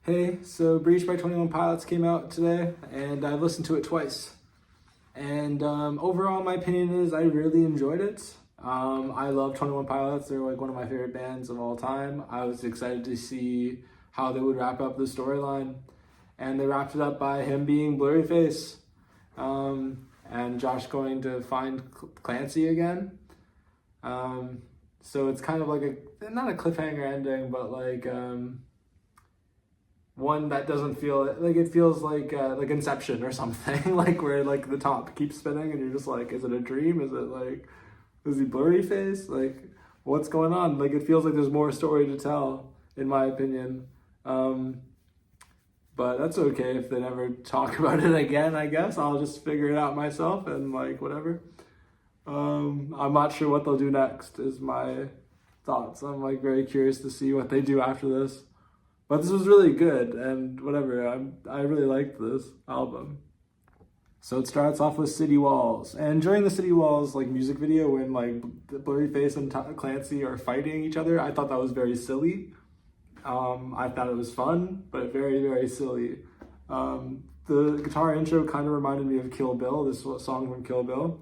Hey, so Breach by 21 Pilots came out today, and I've listened to it twice. And overall, my opinion is I really enjoyed it. I love 21 Pilots. They're like one of my favorite bands of all time. I was excited to see how they would wrap up the storyline. And they wrapped it up by him being Blurryface. And Josh going to find Clancy again. So it's kind of like not a cliffhanger ending, but like one that doesn't feel like it feels like Inception or something, like where like the top keeps spinning and you're just like, is it a dream? Is it like, is he Blurryface? Like, what's going on? Like, it feels like there's more story to tell, in my opinion. But that's okay if they never talk about it again, I guess. I'll just figure it out myself and like whatever. I'm not sure what they'll do next is my thoughts. I'm like very curious to see what they do after this. But this was really good and whatever. I really liked this album. So it starts off with City Walls. And during the City Walls like music video when like Blurryface and Clancy are fighting each other, I thought that was very silly. I thought it was fun, but very, very silly. The guitar intro kind of reminded me of Kill Bill, this song from Kill Bill.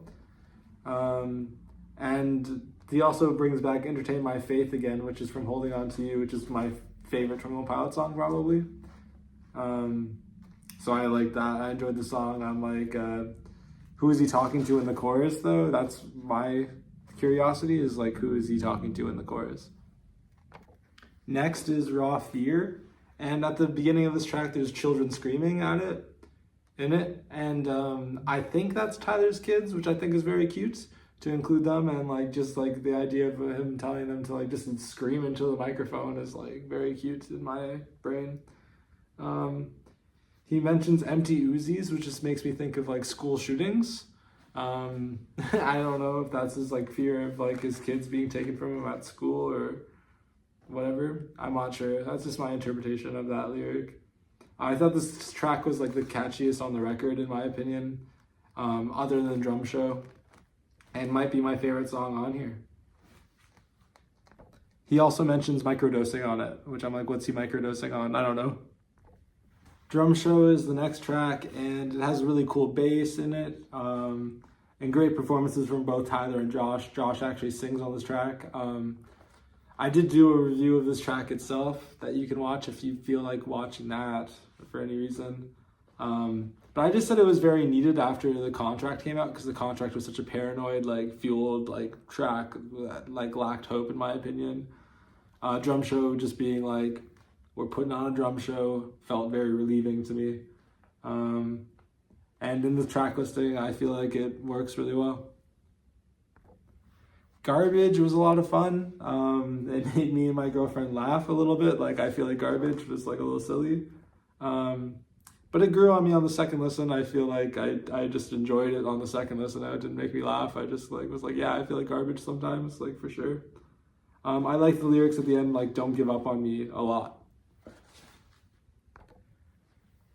And he also brings back Entertain My Faith again, which is from Holding On To You, which is my favorite 21 Pilots song probably. So I like that. I enjoyed the song. I'm like, who is he talking to in the chorus though? That's my curiosity, is like, who is he talking to in the chorus? Next is Raw Fear. And at the beginning of this track, there's children screaming in it. And I think that's Tyler's kids, which I think is very cute to include them, and like just like the idea of him telling them to like just scream into the microphone is like very cute in my brain. He mentions empty Uzis, which just makes me think of like school shootings. I don't know if that's his like fear of like his kids being taken from him at school or whatever. I'm not sure. That's just my interpretation of that lyric. I thought this track was like the catchiest on the record in my opinion, other than Drum Show. And might be my favorite song on here. He also mentions microdosing on it, which I'm like, what's he microdosing on? I don't know. Drum Show is the next track, and it has a really cool bass in it, and great performances from both Tyler and Josh. Josh actually sings on this track. I did do a review of this track itself that you can watch if you feel like watching that for any reason. But I just said it was very needed after the Contract came out, because the Contract was such a paranoid, like fueled, like track that like lacked hope in my opinion. Drum Show just being like, we're putting on a drum show felt very relieving to me. And in the track listing, I feel like it works really well. Garbage was a lot of fun. It made me and my girlfriend laugh a little bit. Like I feel like Garbage was like a little silly. But it grew on me on the second listen. I feel like I just enjoyed it on the second listen. It didn't make me laugh. I just like was like, yeah, I feel like Garbage sometimes, like for sure. I like the lyrics at the end, like "Don't give up on me" a lot.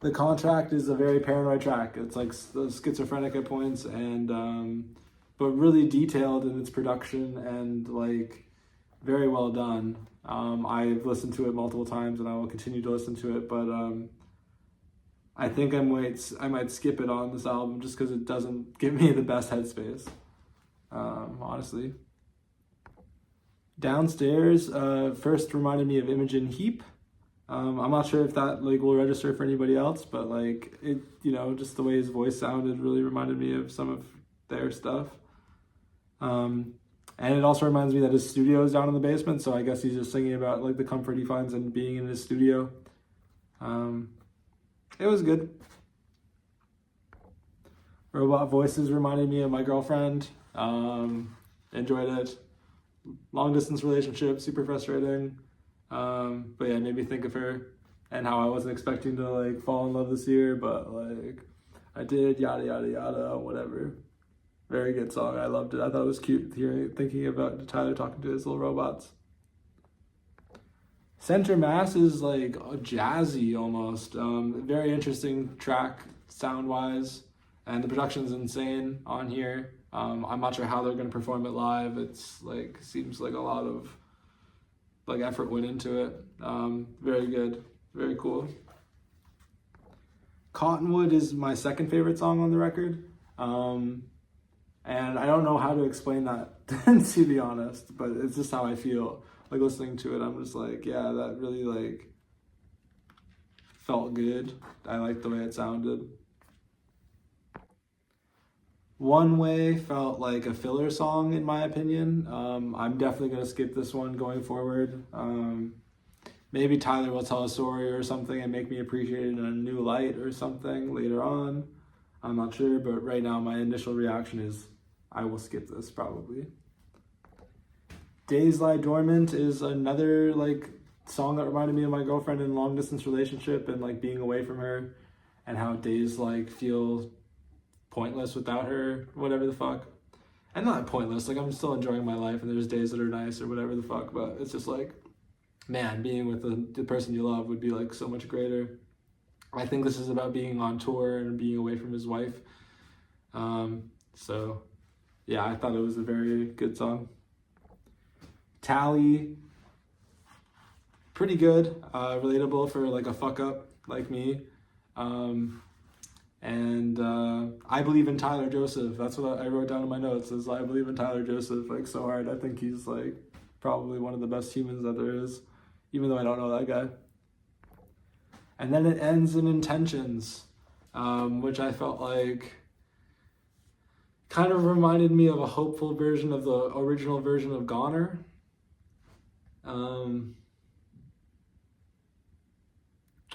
The Contract is a very paranoid track. It's like schizophrenic at points, and but really detailed in its production and like very well done. I've listened to it multiple times, and I will continue to listen to it. But I think I might skip it on this album just because it doesn't give me the best headspace, honestly. Downstairs first reminded me of Imogen Heap. I'm not sure if that like will register for anybody else, but like it, you know, just the way his voice sounded really reminded me of some of their stuff. And it also reminds me that his studio is down in the basement, so I guess he's just singing about like the comfort he finds in being in his studio. It was good. Robot Voices reminded me of my girlfriend. Enjoyed it. Long distance relationship, super frustrating. But yeah, it made me think of her and how I wasn't expecting to like fall in love this year, but like I did, yada yada yada, whatever. Very good song. I loved it. I thought it was cute thinking about Tyler talking to his little robots. Center Mass is like jazzy almost. Very interesting track sound wise, and the production's insane on here. I'm not sure how they're gonna perform it live. It's like seems like a lot of like effort went into it. Very good. Very cool. Cottonwood is my second favorite song on the record. And I don't know how to explain that, to be honest, but it's just how I feel. Like, listening to it, I'm just like, yeah, that really, like, felt good. I liked the way it sounded. One Way felt like a filler song, in my opinion. I'm definitely going to skip this one going forward. Maybe Tyler will tell a story or something and make me appreciate it in a new light or something later on. I'm not sure, but right now my initial reaction is I will skip this probably. Days Lie Dormant is another like song that reminded me of my girlfriend in a long distance relationship and like being away from her and how days like feel pointless without her, whatever the fuck. And not pointless, like I'm still enjoying my life and there's days that are nice or whatever the fuck, but it's just like, man, being with the person you love would be like so much greater. I think this is about being on tour and being away from his wife. So yeah, I thought it was a very good song. Tally, pretty good, relatable for like a fuck up like me. And I believe in Tyler Joseph. That's what I wrote down in my notes, is I believe in Tyler Joseph like so hard. I think he's like probably one of the best humans that there is, even though I don't know that guy. And then it ends in Intentions, which I felt like kind of reminded me of a hopeful version of the original version of Goner.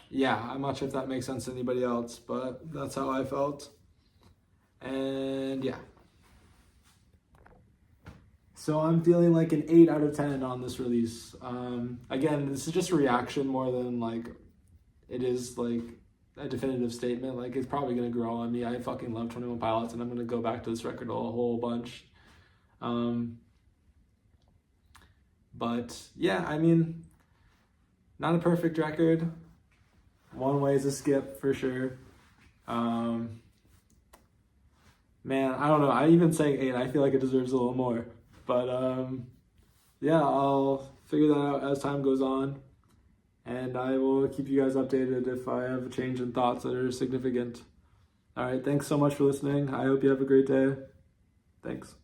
Yeah, I'm not sure if that makes sense to anybody else, but that's how I felt. And yeah. So I'm feeling like an 8 out of 10 on this release. Again, this is just a reaction more than like it is like a definitive statement. Like, it's probably gonna grow on me. I fucking love 21 Pilots and I'm gonna go back to this record a whole bunch. But yeah, I mean, not a perfect record. One Way is a skip for sure. Man, I don't know. I even saying 8, I feel like it deserves a little more. But yeah, I'll figure that out as time goes on. And I will keep you guys updated if I have a change in thoughts that are significant. All right, thanks so much for listening. I hope you have a great day. Thanks.